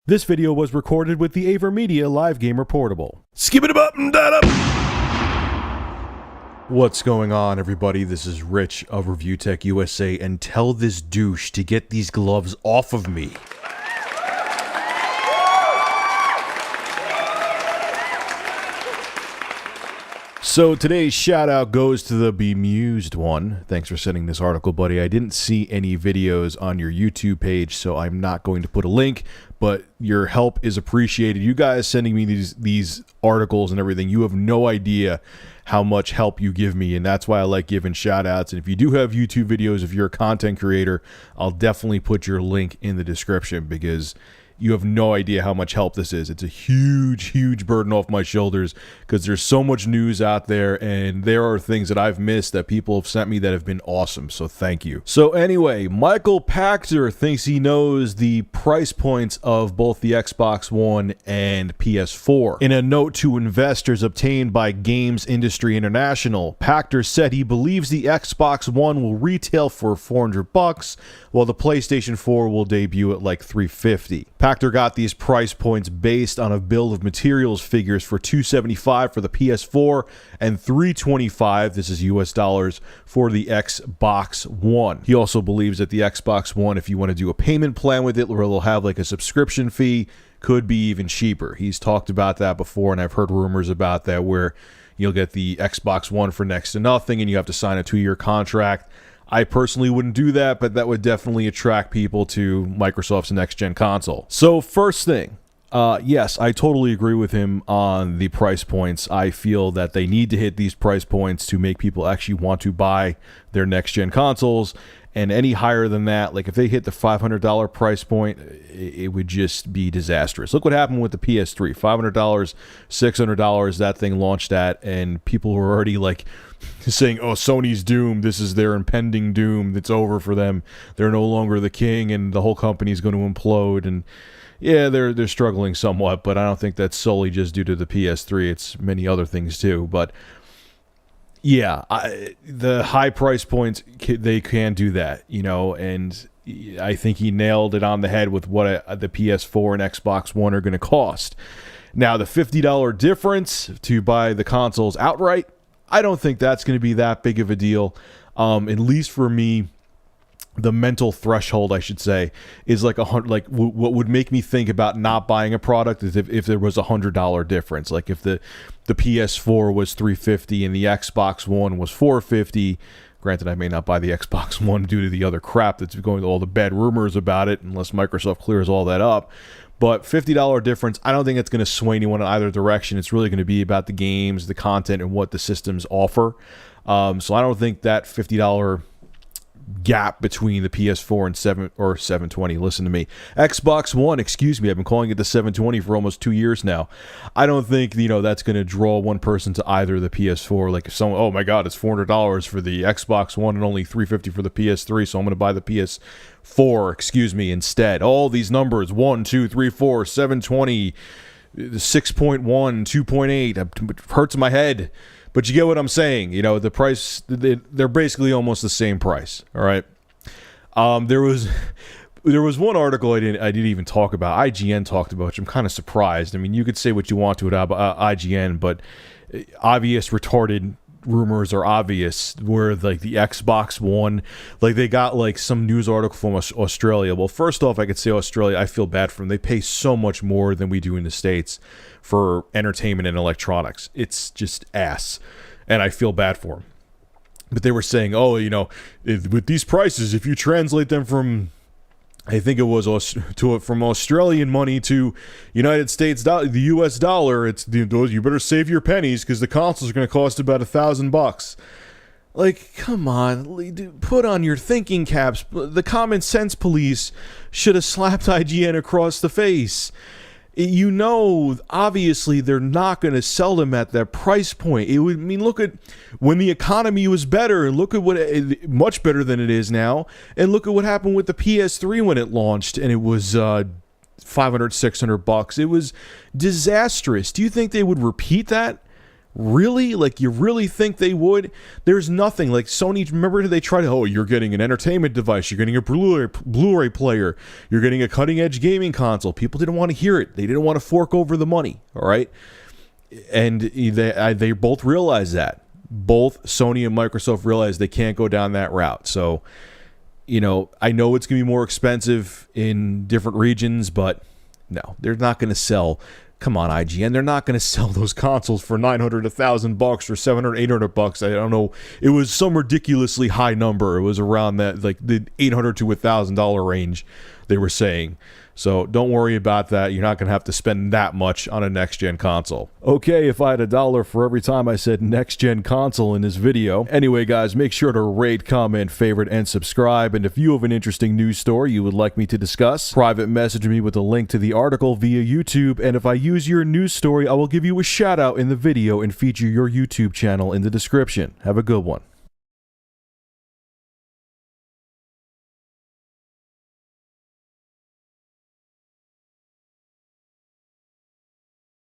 This video was recorded with the AverMedia Live Gamer Portable. Skip it up and that up! What's going on, everybody? This is Rich of Review Tech USA, and tell this douche to get these gloves off of me. So today's shout out goes to the Bemused one. Thanks for sending this article, buddy. I didn't see any videos on your YouTube page, so I'm not going to put a link, but your help is appreciated. You guys sending me these articles and everything, you have no idea how much help you give me, and that's why I like giving shout outs. And if you do have YouTube videos, if you're a content creator, I'll definitely put your link in the description because you have no idea how much help this is. It's a huge, huge burden off my shoulders because there's so much news out there, and there are things that I've missed that people have sent me that have been awesome, so thank you. So anyway, Michael Pachter thinks he knows the price points of both the Xbox One and PS4. In a note to investors obtained by Games Industry International, Pachter said he believes the Xbox One will retail for $400, while the PlayStation 4 will debut at like $350. Pachter got these price points based on a bill of materials figures for $275 for the PS4 and $325, this is US dollars, for the Xbox One. He also believes that the Xbox One, if you want to do a payment plan with it, where it'll have like a subscription fee, could be even cheaper. He's talked about that before, and I've heard rumors about that where you'll get the Xbox One for next to nothing and you have to sign a 2-year contract. I personally wouldn't do that, but that would definitely attract people to Microsoft's next-gen console. So first thing, yes, I totally agree with him on the price points. I feel that they need to hit these price points to make people actually want to buy their next-gen consoles. And any higher than that, like if they hit the $500 price point, it would just be disastrous. Look what happened with the PS3. $500, $600, that thing launched at, and people were already like saying, oh, Sony's doomed. This is their impending doom. It's over for them. They're no longer the king, and the whole company's going to implode. And yeah, they're struggling somewhat, but I don't think that's solely just due to the PS3. It's many other things too. But yeah, the high price points, they can do that, you know, and I think he nailed it on the head with what the PS4 and Xbox One are going to cost. Now, the $50 difference to buy the consoles outright, I don't think that's going to be that big of a deal, at least for me. The mental threshold, I should say, is like what would make me think about not buying a product is if there was $100 difference. Like if the PS4 was $350 and the Xbox One was $450. Granted, I may not buy the Xbox One due to the other crap that's going, all the bad rumors about it, unless Microsoft clears all that up. But $50 difference, I don't think it's going to sway anyone in either direction. It's really going to be about the games, the content, and what the systems offer. So I don't think that $50 gap between the PS4 and 720. Listen to me. Xbox One, excuse me, I've been calling it the 720 for almost 2 years now. I don't think, you know, that's going to draw one person to either the PS4. Like if someone, oh my god, it's $400 for the Xbox One and only $350 for the PS3, so I'm going to buy the PS4, excuse me, instead. All these numbers, 1, 2, 3, 4, 720, 6.1, 2.8, it hurts my head. But you get what I'm saying. You know, the price, they're basically almost the same price. All right. There was one article I didn't even talk about. IGN talked about, which I'm kind of surprised. I mean, you could say what you want to about IGN, but obvious retarded rumors are obvious where like the Xbox One, like they got like some news article from Australia. Well, first off, I could say Australia, I feel bad for them. They pay so much more than we do in the States for entertainment and electronics. It's just ass, and I feel bad for them. But they were saying, oh, you know, with these prices, if you translate them from, I think it was from Australian money to United States dollar, the U.S. dollar, it's you better save your pennies because the consoles are going to cost about $1,000. Like, come on, put on your thinking caps. The common sense police should have slapped IGN across the face. You know, obviously they're not going to sell them at that price point. It would mean, look at when the economy was better, and look at what much better than it is now, and look at what happened with the PS3 when it launched, and it was $500, $600. It was disastrous. Do you think they would repeat that Really? Like, you really think they would? There's nothing. Like, Sony, remember they tried, oh, you're getting an entertainment device, you're getting a Blu-ray player, you're getting a cutting-edge gaming console. People didn't want to hear it. They didn't want to fork over the money, all right? And they both realized that. Both Sony and Microsoft realized they can't go down that route. So, you know, I know it's going to be more expensive in different regions, but no, they're not going to sell. Come on, IGN. They're not going to sell those consoles for $900, $1,000 or $700, $800. I don't know. It was some ridiculously high number. It was around that, like the $800 to $1,000 range they were saying. So don't worry about that. You're not going to have to spend that much on a next-gen console. Okay, if I had $1 for every time I said next-gen console in this video. Anyway, guys, make sure to rate, comment, favorite, and subscribe. And if you have an interesting news story you would like me to discuss, private message me with a link to the article via YouTube. And if I use your news story, I will give you a shout-out in the video and feature your YouTube channel in the description. Have a good one.